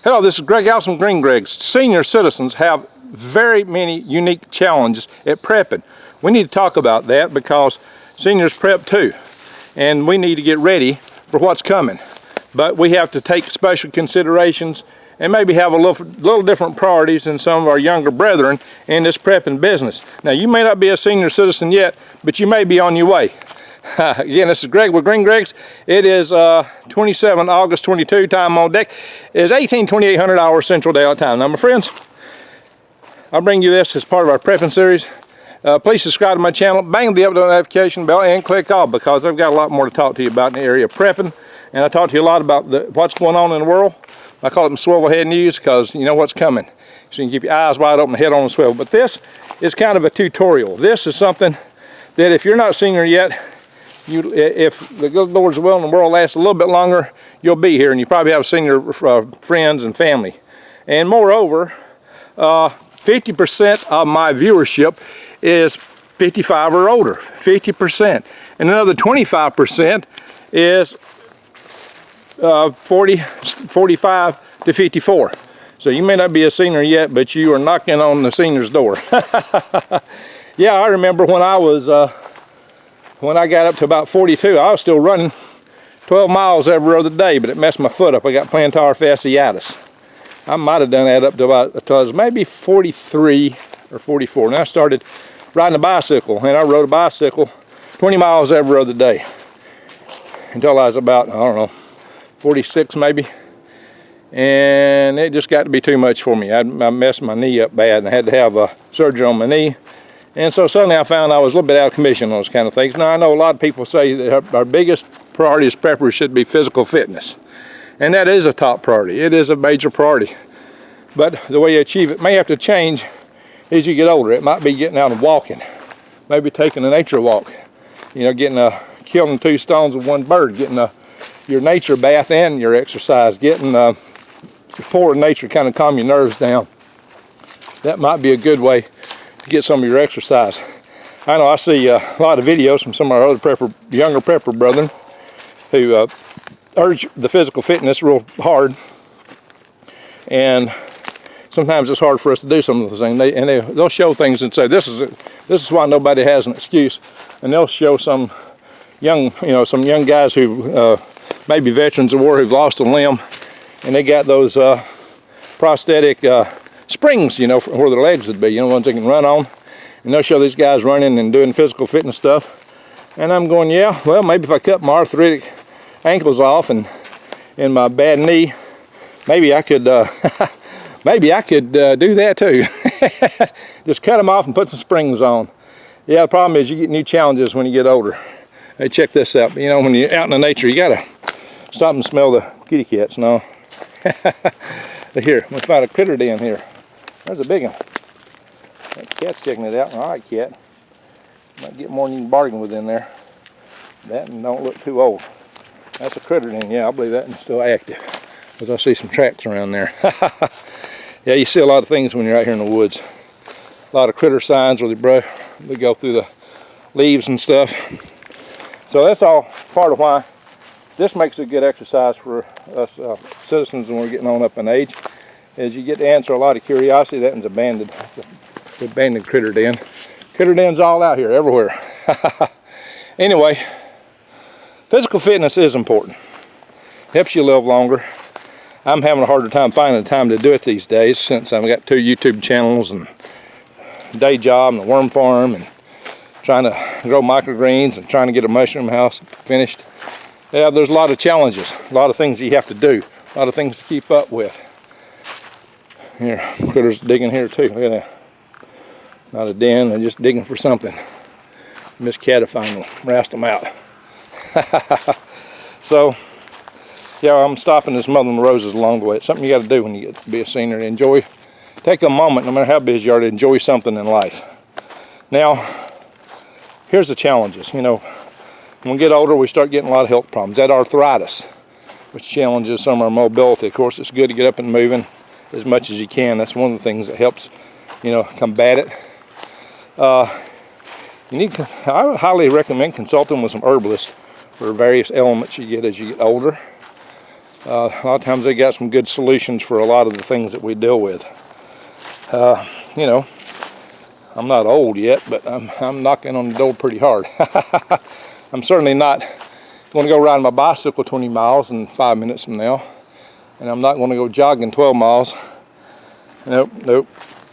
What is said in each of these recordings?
Hello, this is Greg Allison, Green Greg. Senior citizens have very many unique challenges at prepping. We need to talk about that because seniors prep too, and we need to get ready for what's coming. But we have to take special considerations and maybe have a little different priorities than some of our younger brethren in this prepping business. Now, you may not be a senior citizen yet, but you may be on your way. Again, this is Greg with Green Gregs. It is 27 August 22, time on deck is 2800 hours Central Daylight Time. Now, my friends, I'll bring you this as part of our prepping series. Please subscribe to my channel, bang the update notification bell, and click all, because I've got a lot more to talk to you about in the area of prepping. And I talk to you a lot about what's going on in the world. I call it swivel head news because you know what's coming. So you can keep your eyes wide open, head on the swivel. But this is kind of a tutorial. This is something that if you're not a senior yet, if the good Lord's will and the world lasts a little bit longer, you'll be here, and you probably have senior friends and family. And moreover, 50% of my viewership is 55 or older, 50%. And another 25% is 45 to 54. So you may not be a senior yet, but you are knocking on the senior's door. Yeah, I remember when I got up to about 42, I was still running 12 miles every other day, but it messed my foot up. I got plantar fasciitis. I might have done that up to about, until I was maybe 43 or 44. And I started riding a bicycle, and I rode a bicycle 20 miles every other day until I was about, I don't know, 46 maybe. And it just got to be too much for me. I messed my knee up bad, and I had to have surgery on my knee. And so suddenly I found I was a little bit out of commission on those kind of things. Now, I know a lot of people say that our biggest priority as preppers should be physical fitness. And that is a top priority. It is a major priority. But the way you achieve it may have to change as you get older. It might be getting out and walking. Maybe taking a nature walk. You know, killing two stones with one bird. Getting your nature bath and your exercise. Getting forward nature, kind of calm your nerves down. That might be a good way to get some of your exercise. I know I see a lot of videos from some of our other younger prepper brethren who urge the physical fitness real hard, and sometimes it's hard for us to do some of those things. They'll show things and say this is why nobody has an excuse, and they'll show some young guys who may be veterans of war who've lost a limb, and they got those prosthetic springs, you know, where their legs would be, you know, ones they can run on. And they'll show these guys running and doing physical fitness stuff. And I'm going, yeah, well, maybe if I cut my arthritic ankles off and my bad knee, maybe I could do that too. Just cut them off and put some springs on. Yeah, the problem is you get new challenges when you get older. Hey, check this out. You know, when you're out in the nature, you gotta stop and smell the kitty cats. No. Here, let's find a critter den here. There's a big one. That cat's checking it out. All right, cat. Might get more than you can bargain with in there. That one don't look too old. That's a critter den. Yeah, I believe that one's still active, because I see some tracks around there. Yeah, you see a lot of things when you're out here in the woods. A lot of critter signs where they go through the leaves and stuff. So that's all part of why this makes a good exercise for us citizens when we're getting on up in age, is you get to answer a lot of curiosity. That one's abandoned. The abandoned critter den. Critter den's all out here, everywhere. Anyway, physical fitness is important. Helps you live longer. I'm having a harder time finding the time to do it these days, since I've got 2 YouTube channels and day job and a worm farm and trying to grow microgreens and trying to get a mushroom house finished. Yeah, there's a lot of challenges, a lot of things you have to do, a lot of things to keep up with. Here, critters digging here too. Look at that. Not a den, they're just digging for something. Miss Catifine will rast them out. So, yeah, I'm stopping this Mother of Roses along the way. It's something you got to do when you get to be a senior. Enjoy, take a moment, no matter how busy you are, to enjoy something in life. Now, here's the challenges. You know, when we get older, we start getting a lot of health problems. That arthritis, which challenges some of our mobility. Of course, it's good to get up and moving as much as you can. That's one of the things that helps, you know, combat it. I highly recommend consulting with some herbalists for various ailments you get as you get older. A lot of times they got some good solutions for a lot of the things that we deal with. You know, I'm not old yet, but I'm knocking on the door pretty hard. I'm certainly not going to go ride my bicycle 20 miles in 5 minutes from now, and I'm not going to go jogging 12 miles. Nope, nope.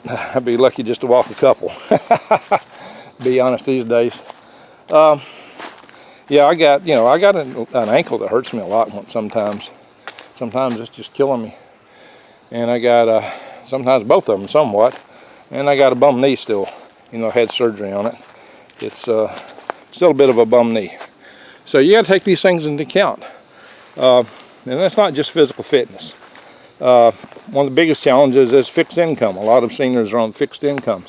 I'd be lucky just to walk a couple. Be honest these days. Yeah, I got an ankle that hurts me a lot sometimes. Sometimes it's just killing me. And I got sometimes both of them somewhat. And I got a bum knee still. You know, I had surgery on it. It's still a bit of a bum knee. So you got to take these things into account. And that's not just physical fitness. One of the biggest challenges is fixed income. A lot of seniors are on fixed incomes.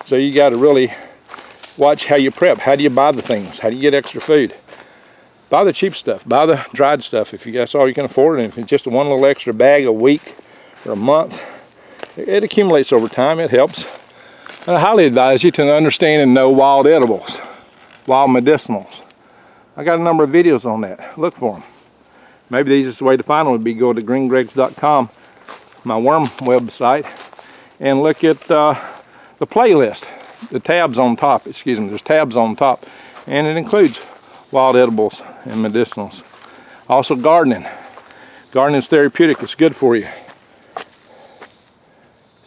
So you got to really watch how you prep. How do you buy the things? How do you get extra food? Buy the cheap stuff. Buy the dried stuff if that's all you can afford. And if it's just one little extra bag a week or a month, it accumulates over time. It helps. And I highly advise you to understand and know wild edibles, wild medicinals. I got a number of videos on that. Look for them. Maybe the easiest way to find them would be go to greengregs.com, my worm website, and look at the playlist, the tabs on top, excuse me, there's tabs on top, and it includes wild edibles and medicinals. Also gardening. Gardening is therapeutic, it's good for you.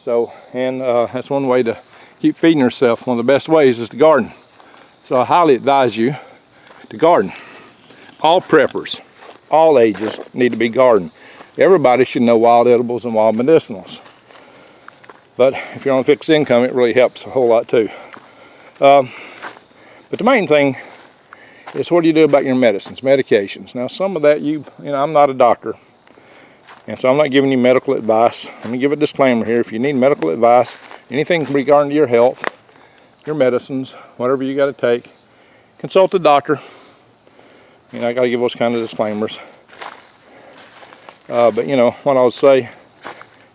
So, and that's one way to keep feeding yourself. One of the best ways is to garden. So I highly advise you to garden. All preppers, all ages need to be gardening. Everybody should know wild edibles and wild medicinals. But if you're on a fixed income, it really helps a whole lot too. But the main thing is, what do you do about your medicines, medications? Now some of that, you know, I'm not a doctor, and so I'm not giving you medical advice. Let me give a disclaimer here. If you need medical advice, anything regarding to your health, your medicines, whatever you got to take, consult a doctor. You know, I got to give those kind of disclaimers. But you know, what I would say,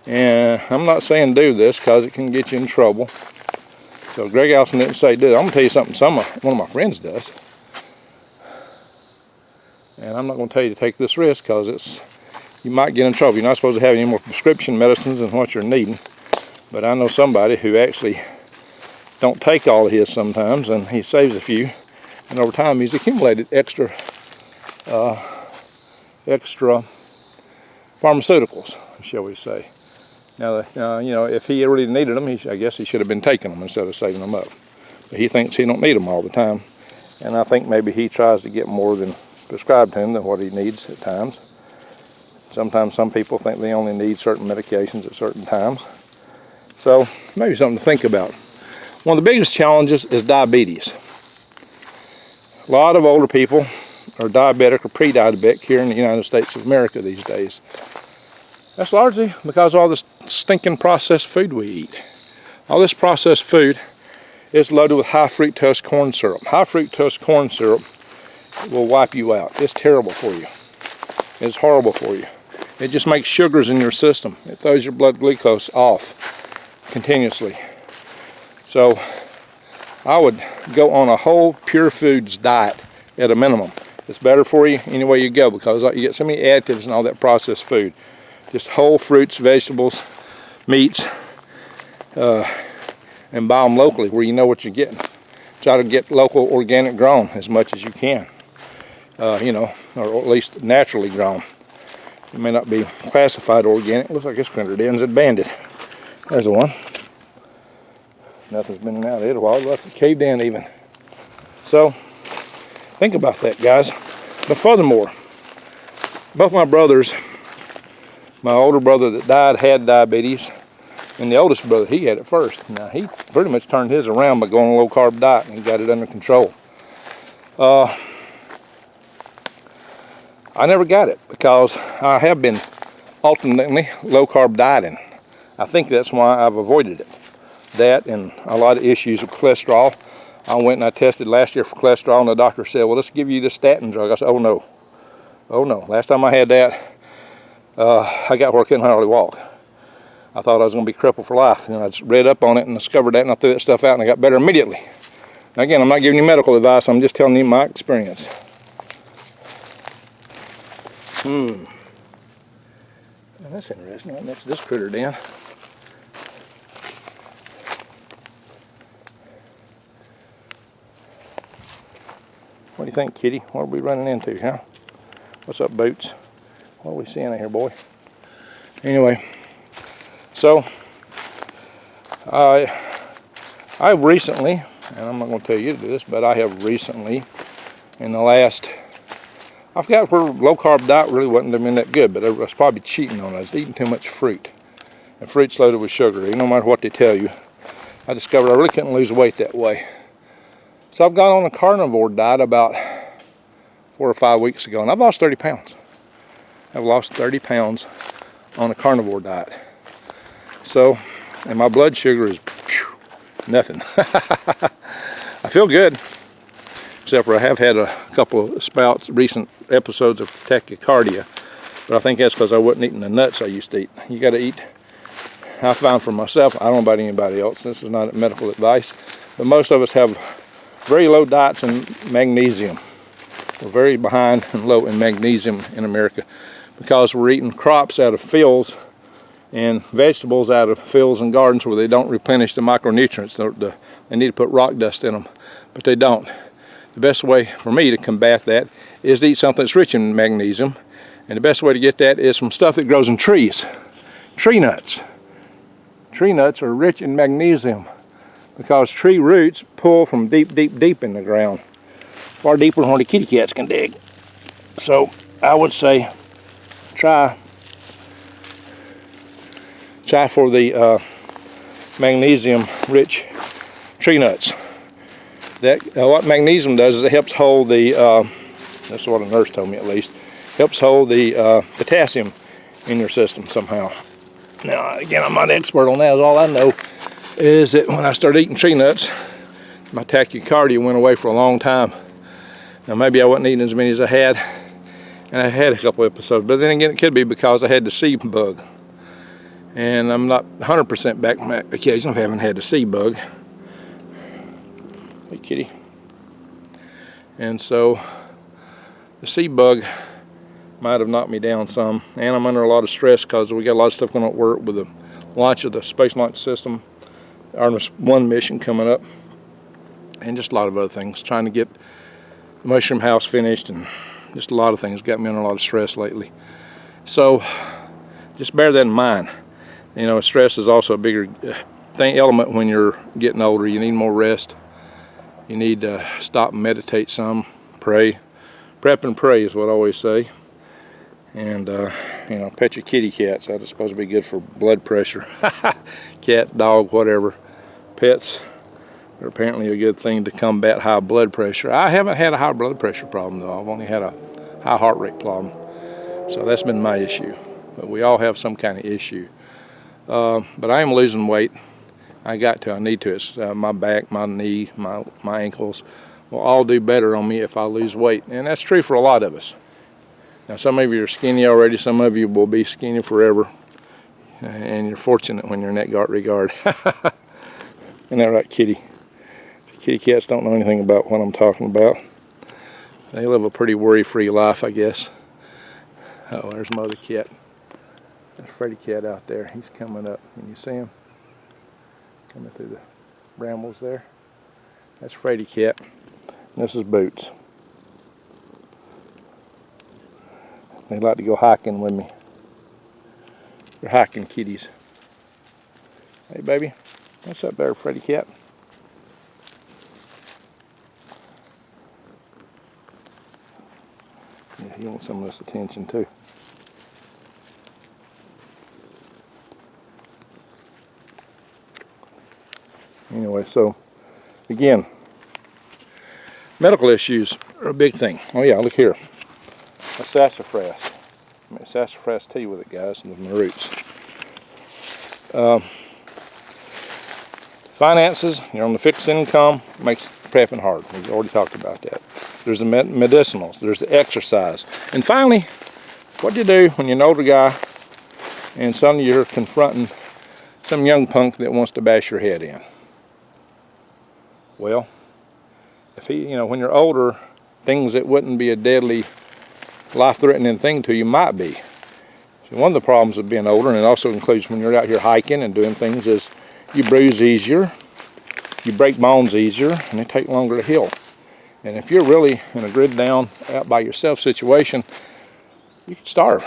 and I'm not saying do this because it can get you in trouble. So Greg Allison didn't say do it. I'm going to tell you something one of my friends does. And I'm not going to tell you to take this risk because you might get in trouble. You're not supposed to have any more prescription medicines than what you're needing. But I know somebody who actually don't take all of his sometimes, and he saves a few. And over time he's accumulated extra pharmaceuticals, shall we say. Now, you know, if he really needed them, I guess he should have been taking them instead of saving them up. But he thinks he don't need them all the time. And I think maybe he tries to get more than prescribed to him than what he needs at times. Sometimes some people think they only need certain medications at certain times. So maybe something to think about. One of the biggest challenges is diabetes. A lot of older people are diabetic or pre-diabetic here in the United States of America these days. That's largely because of all this stinking processed food we eat. All this processed food is loaded with high fructose corn syrup. High fructose corn syrup will wipe you out. It's terrible for you. It's horrible for you. It just makes sugars in your system. It throws your blood glucose off continuously. So I would go on a whole pure foods diet at a minimum. It's better for you any way you go because you get so many additives and all that processed food. Just whole fruits, vegetables, meats, and buy them locally where you know what you're getting. Try to get local organic grown as much as you can, you know, or at least naturally grown. It may not be classified organic. Looks like it's printed ends at Bandit. There's the one. Nothing's been in and out of it a while. It caved in even. So think about that, guys. But furthermore, both my brothers, my older brother that died had diabetes, and the oldest brother, he had it first. Now he pretty much turned his around by going on a low carb diet and got it under control. I never got it because I have been alternately low carb dieting. I think that's why I've avoided it. That and a lot of issues with cholesterol. I went and I tested last year for cholesterol, and the doctor said, well, let's give you this statin drug. I said, oh no. Oh no. Last time I had that, I got where I couldn't hardly walk. I thought I was going to be crippled for life. And I just read up on it and discovered that, and I threw that stuff out and I got better immediately. Now again, I'm not giving you medical advice. I'm just telling you my experience. That's interesting, right next to this critter den. What do you think, kitty? What are we running into, huh? What's up, Boots? What are we seeing out here, boy? Anyway, so I recently, and I'm not going to tell you to do this, but I have recently, in the last, I forgot where low-carb diet really wasn't doing that good, but I was probably cheating on it. I was eating too much fruit. And fruit's loaded with sugar. No matter what they tell you, I discovered I really couldn't lose weight that way. So I've gone on a carnivore diet about 4 or 5 weeks ago, and I've lost 30 pounds. I've lost 30 pounds on a carnivore diet. So, and my blood sugar is nothing. I feel good, except for I have had a couple of recent episodes of tachycardia, but I think that's because I wasn't eating the nuts I used to eat. You got to eat. I found for myself, I don't know about anybody else, this is not medical advice, but most of us have very low diets in magnesium. We're very behind and low in magnesium in America because we're eating crops out of fields and vegetables out of fields and gardens where they don't replenish the micronutrients. They need to put rock dust in them, but they don't. The best way for me to combat that is to eat something that's rich in magnesium, and the best way to get that is from stuff that grows in trees. Tree nuts. Tree nuts are rich in magnesium because tree roots pull from deep, deep, deep in the ground, far deeper than where the kitty cats can dig. So I would say try for the magnesium-rich tree nuts. What magnesium does is it helps hold the, that's what a nurse told me at least, helps hold the potassium in your system somehow. Now, again, I'm not an expert on that. All I know is that when I started eating tree nuts, my tachycardia went away for a long time. Now, maybe I wasn't eating as many as I had, and I had a couple episodes, but then again, it could be because I had the sea bug. And I'm not 100% back from that occasion of having had the sea bug. Hey, kitty. And so the sea bug might have knocked me down some, and I'm under a lot of stress because we got a lot of stuff going on at work with the launch of the Space Launch System, Artemis 1 mission coming up, and just a lot of other things. Trying to get the mushroom house finished, and just a lot of things got me under a lot of stress lately. So just bear that in mind. You know, stress is also a bigger element when you're getting older. You need more rest. You need to stop and meditate some, pray. Prep and pray is what I always say. And, you know, pet your kitty cats. That's supposed to be good for blood pressure. Cat, dog, whatever. Pets are apparently a good thing to combat high blood pressure. I haven't had a high blood pressure problem, though. I've only had a high heart rate problem. So that's been my issue. But we all have some kind of issue. But I am losing weight. I need to. It's my back, my knee, my ankles will all do better on me if I lose weight. And that's true for a lot of us. Now, some of you are skinny already. Some of you will be skinny forever. And you're fortunate when you're in that regard. Isn't that right, kitty? Kitty cats don't know anything about what I'm talking about. They live a pretty worry-free life, I guess. Oh, there's my other cat. There's Freddy cat out there. He's coming up. Can you see him? Coming through the brambles there. That's Freddy cat. And this is Boots. They like to go hiking with me. They're hiking kitties. Hey, baby. What's up there, Freddy cat? Yeah, he wants some of this attention too. Anyway, so again, medical issues are a big thing. Oh yeah, look here. A sassafras. I made sassafras tea with it, guys, with my roots. Finances, you're on the fixed income, makes prepping hard. We've already talked about that. There's the medicinals, there's the exercise. And finally, what do you do when you're an older guy and suddenly you're confronting some young punk that wants to bash your head in? Well, if when you're older, things that wouldn't be a deadly, life-threatening thing to you might be. See, one of the problems of being older, and it also includes when you're out here hiking and doing things, is you bruise easier, you break bones easier, and they take longer to heal. And if you're really in a grid down, out by yourself situation, you can starve.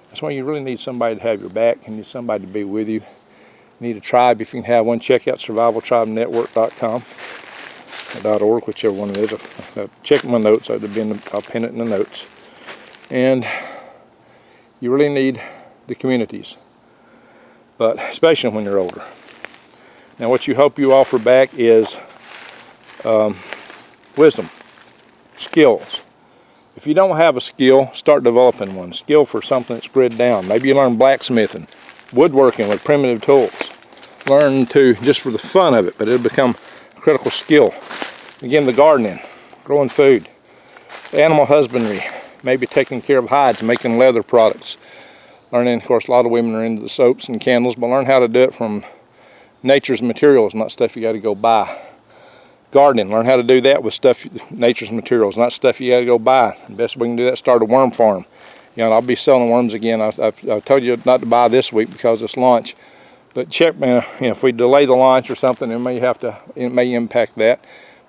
That's why you really need somebody to have your back. You need somebody to be with you. You need a tribe. If you can have one, check out survivaltribenetwork.com or .org, whichever one it is. I'll check my notes. I'll pin it in the notes. And you really need the communities, but especially when you're older. Now, what you hope you offer back is wisdom, skills. If you don't have a skill, start developing one. Skill for something that's grid down. Maybe you learn blacksmithing, woodworking with primitive tools. Learn to, just for the fun of it, but it'll become a critical skill. Again, the gardening, growing food, animal husbandry, maybe taking care of hides, making leather products. Learning, of course, a lot of women are into the soaps and candles, but learn how to do it from nature's materials, not stuff you got to go buy. Gardening, learn how to do that with stuff, nature's materials, not stuff you got to go buy. The best we can do that, start a worm farm. You know, I'll be selling worms again. I've told you not to buy this week because it's launch. But check, man, you know, if we delay the launch or something, it may impact that.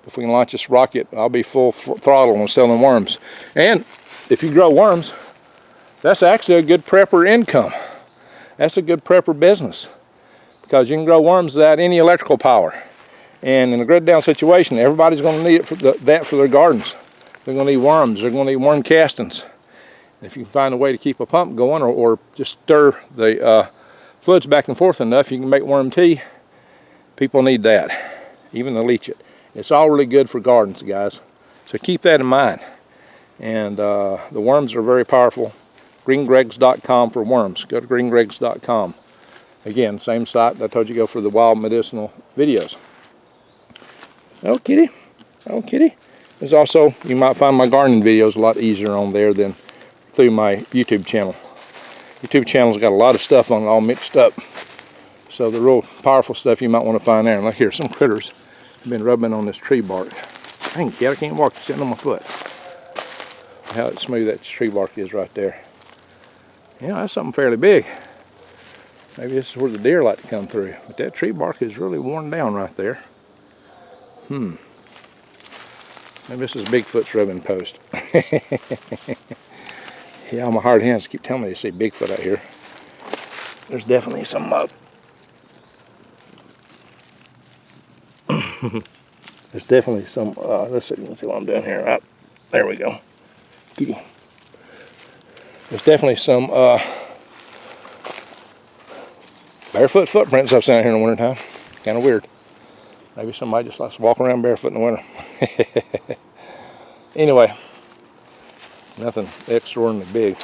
If we can launch this rocket, I'll be full throttle on selling worms. And if you grow worms, that's actually a good prepper income. That's a good prepper business, because you can grow worms without any electrical power. And in a grid down situation, everybody's going to need it for that for their gardens. They're going to need worms. They're going to need worm castings. And if you can find a way to keep a pump going, or just stir the fluids back and forth enough, you can make worm tea. People need that, even to leach it. It's all really good for gardens, guys. So keep that in mind. And the worms are very powerful. GreenGregs.com for worms. Go to GreenGregs.com. Again, same site that I told you go for the wild medicinal videos. Oh, kitty. Oh, kitty. There's also, you might find my gardening videos a lot easier on there than through my YouTube channel. YouTube channel's got a lot of stuff on it, all mixed up. So the real powerful stuff you might want to find there. And look here, some critters have been rubbing on this tree bark. Dang, cat, I can't walk, it's sitting on my foot. How smooth that tree bark is right there. You know, that's something fairly big. Maybe this is where the deer like to come through. But that tree bark is really worn down right there. Maybe this is Bigfoot's rubbing post. Yeah, my hard hands keep telling me they see Bigfoot out here. There's definitely some there's definitely some let's see what I'm doing here. Right, there we go. Kitty. There's definitely some barefoot footprints I've seen out here in the wintertime. Kind of weird. Maybe somebody just likes to walk around barefoot in the winter. Anyway, nothing extraordinarily big.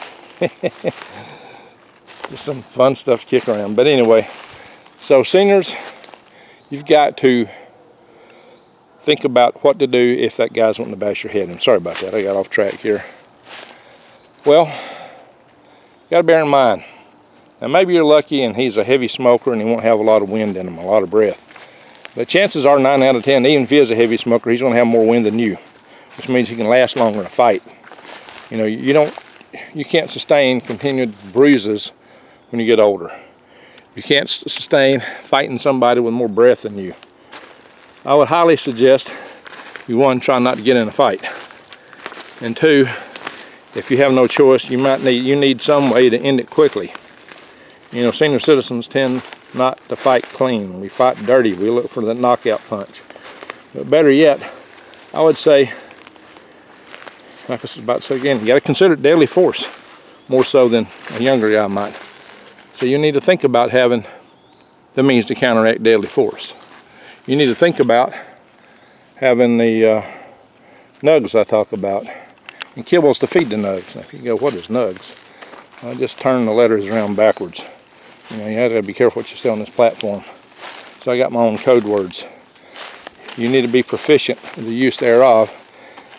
Just some fun stuff to kick around. But anyway, so seniors, you've got to think about what to do if that guy's wanting to bash your head. I'm sorry about that. I got off track here. Well, you got to bear in mind, now maybe you're lucky and he's a heavy smoker and he won't have a lot of wind in him, a lot of breath. But chances are 9 out of 10, even if he is a heavy smoker, he's going to have more wind than you, which means he can last longer in a fight. You know, you can't sustain continued bruises when you get older. You can't sustain fighting somebody with more breath than you. I would highly suggest you, one, try not to get in a fight, and two, if you have no choice, you need some way to end it quickly. You know, senior citizens tend not to fight clean. We fight dirty. We look for the knockout punch. But better yet, I would say, like I was about to say again, you got to consider it deadly force, more so than a younger guy might. So you need to think about having the means to counteract deadly force. You need to think about having the nugs I talk about, and kibbles to feed the nugs. Now if you go, what is nugs? I just turn the letters around backwards. You know, you have to be careful what you say on this platform. So I got my own code words. You need to be proficient in the use thereof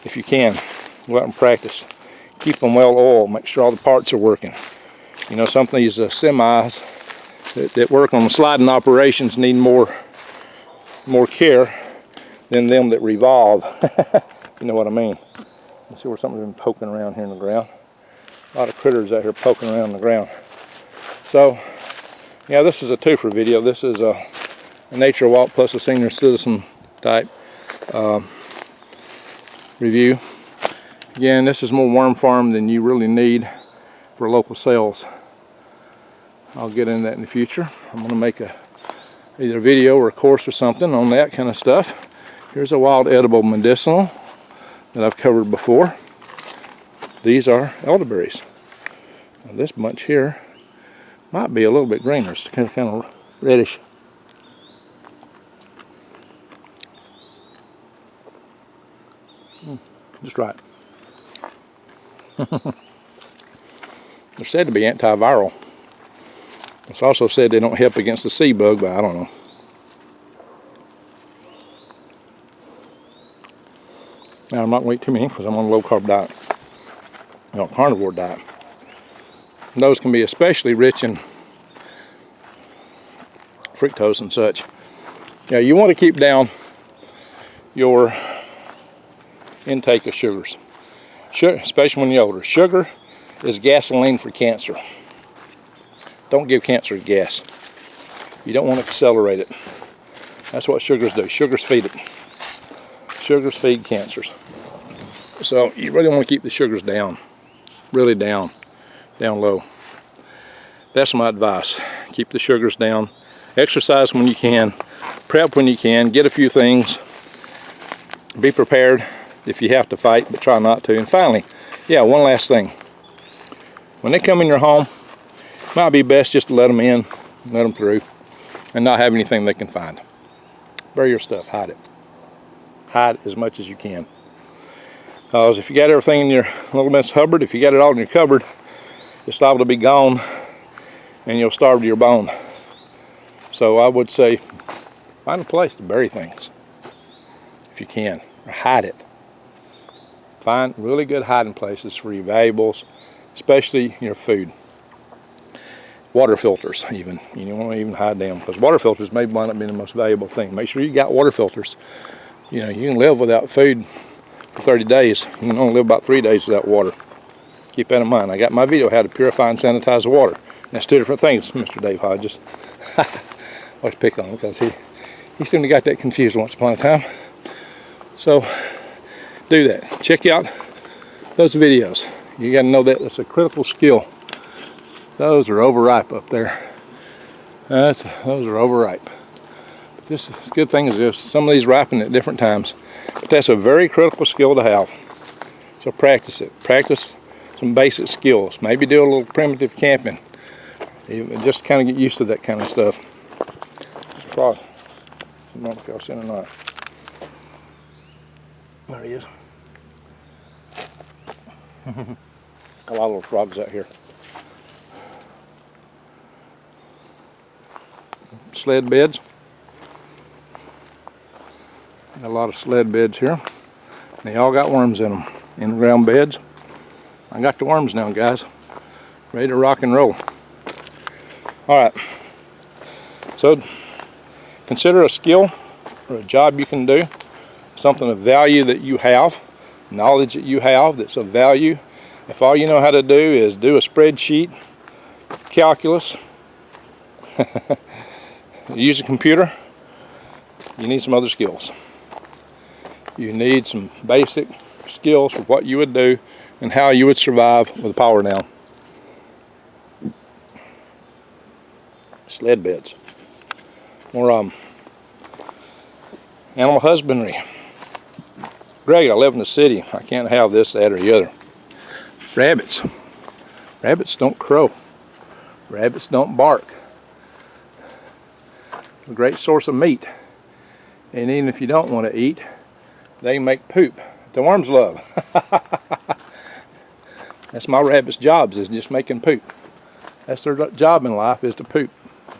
if you can. Go out and practice. Keep them well oiled. Make sure all the parts are working. You know, some of these semis that work on sliding operations need more care than them that revolve. You know what I mean. Let's see where something's been poking around here in the ground. A lot of critters out here poking around the ground. So, yeah, this is a twofer video. This is a nature walk plus a senior citizen type review. Again, this is more worm farm than you really need for local sales. I'll get into that in the future. I'm going to make either a video or a course or something on that kind of stuff. Here's a wild edible medicinal that I've covered before. These are elderberries. Now this bunch here might be a little bit greener. It's kind of reddish. Just right. They're said to be antiviral. It's also said they don't help against the sea bug, but I don't know. Now I'm not going to eat too many because I'm on a low carb diet, carnivore diet. And those can be especially rich in fructose and such. Yeah, you want to keep down your intake of sugars, especially when you're older. Sugar is gasoline for cancer. Don't give cancer gas. You don't want to accelerate it. That's what sugars do. Sugars feed it. Sugars feed cancers. So you really want to keep the sugars down, really down low. That's my advice. Keep the sugars down. Exercise when you can. Prep when you can. Get a few things. Be prepared if you have to fight, but try not to. And finally, yeah, one last thing. When they come in your home, it might be best just to let them in, let them through, and not have anything they can find. Bury your stuff. Hide it. Hide as much as you can. Because if you got everything in your little Miss Hubbard, if you got it all in your cupboard, it's liable to be gone and you'll starve to your bone. So I would say find a place to bury things if you can, or hide it. Find really good hiding places for your valuables, especially your food. Water filters even. You don't want to even hide them because water filters may wind up being the most valuable thing. Make sure you got water filters. You know, you can live without food for 30 days. You can only live about 3 days without water. Keep that in mind. I got my video how to purify and sanitize the water. That's two different things, Mr. Dave Hodges. I always pick on him because he seemed to got that confused once upon a time. So do that. Check out those videos. You got to know that it's a critical skill. Those are overripe up there. Those are overripe. But this good thing is this, some of these ripen at different times. But that's a very critical skill to have. So practice it. Practice some basic skills. Maybe do a little primitive camping. Just kind of get used to that kind of stuff. Frog. I don't know if y'all seen or not. There he is. A lot of little frogs out here. Sled beds. Got a lot of sled beds here. They all got worms in them. In the ground beds. I got the worms now, guys. Ready to rock and roll. Alright. So consider a skill or a job you can do. Something of value that you have. Knowledge that you have that's of value. If all you know how to do is do a spreadsheet, calculus, use a computer, you need some other skills. You need some basic skills for what you would do and how you would survive with the power down. Sled beds. More animal husbandry. Greg, I live in the city. I can't have this, that, or the other. Rabbits. Rabbits don't crow. Rabbits don't bark. A great source of meat. And even if you don't want to eat, they make poop. The worms love. That's my rabbit's jobs, is just making poop. That's their job in life, is to poop.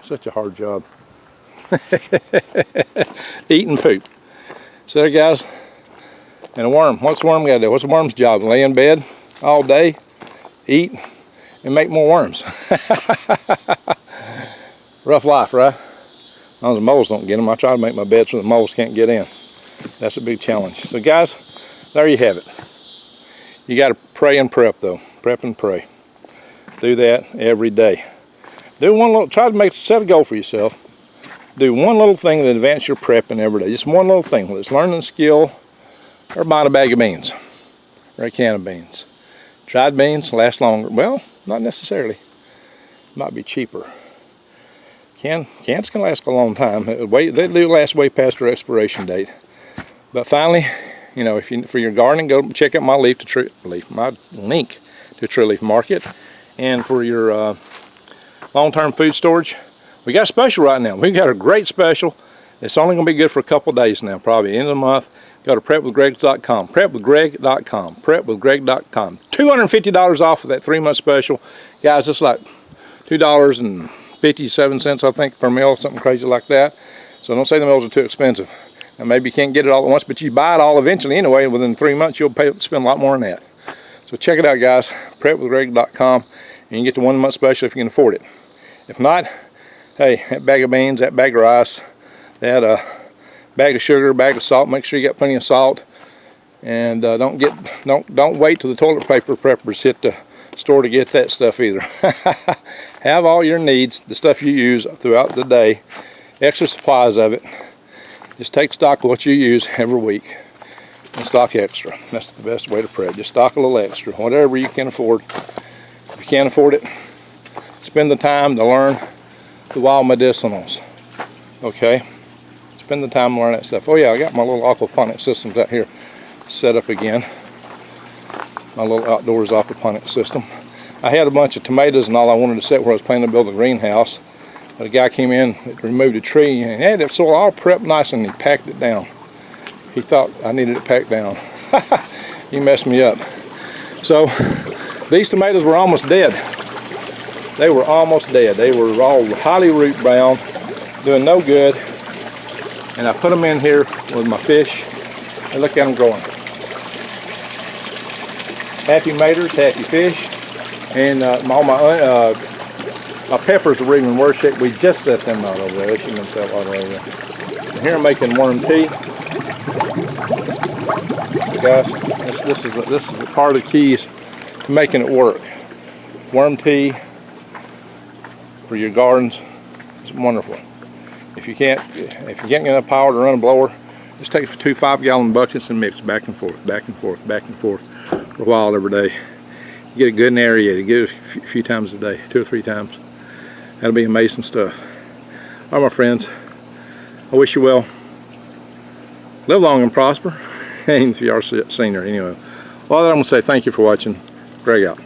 Such a hard job. Eating poop. So there, guys. And a worm. What's a worm got to do? What's a worm's job? Lay in bed all day, eat, and make more worms. Rough life, right? As long as the moles don't get them, I try to make my bed so the moles can't get in. That's a big challenge. So guys, there you have it. You got to pray and prep though. Prep and pray. Do that every day. Do one little, try to set a goal for yourself. Do one little thing to advance your prepping every day. Just one little thing, whether it's learning a skill or buying a bag of beans or a can of beans. Dried beans last longer. Well, not necessarily. Might be cheaper. Cans can last a long time. They do last way past their expiration date. But finally, you know, for your gardening, go check out my link to Tree Leaf Market. And for your long-term food storage, we got a special right now. We got a great special. It's only going to be good for a couple days now, probably end of the month. Go to prepwithgreg.com, prepwithgreg.com, prepwithgreg.com. $250 off of that 3-month special. Guys, it's like $2.57, I think, per meal, something crazy like that. So don't say the meals are too expensive. Now, maybe you can't get it all at once, but you buy it all eventually anyway. Within 3 months, you'll spend a lot more than that. So check it out, guys, prepwithgreg.com, and you can get the 1-month special if you can afford it. If not, hey, that bag of beans, that bag of rice, that bag of sugar, bag of salt. Make sure you got plenty of salt, and don't wait till the toilet paper preppers hit the store to get that stuff either. Have all your needs, the stuff you use throughout the day, extra supplies of it. Just take stock of what you use every week and stock extra. That's the best way to prep. Just stock a little extra, whatever you can afford. If you can't afford it, spend the time to learn the wild medicinals. Okay? Spend the time to learn that stuff. Oh yeah, I got my little aquaponic systems out here set up again. My little outdoors aquaponic system. I had a bunch of tomatoes and all I wanted to set where I was planning to build a greenhouse. But a guy came in, removed a tree, and had it soil all prepped nice, and he packed it down. He thought I needed it packed down. He messed me up. So these tomatoes were almost dead. They were almost dead. They were all highly root brown, doing no good. And I put them in here with my fish, and look at them growing. Happy maters, happy fish, and all my peppers are even worse shape. We just set them out over there. They shouldn't have set out over there. And here I'm making worm tea. Guys, this is a part of the keys to making it work. Worm tea for your gardens is wonderful. If you can't get enough power to run a blower, just take 2 5-gallon buckets and mix back and forth, back and forth, back and forth for a while every day. You get it good and aerated. Get it a few times a day, 2 or 3 times. That'll be amazing stuff. All right, my friends, I wish you well. Live long and prosper. And if you are a senior, anyway. Well, I'm going to say thank you for watching. Greg out.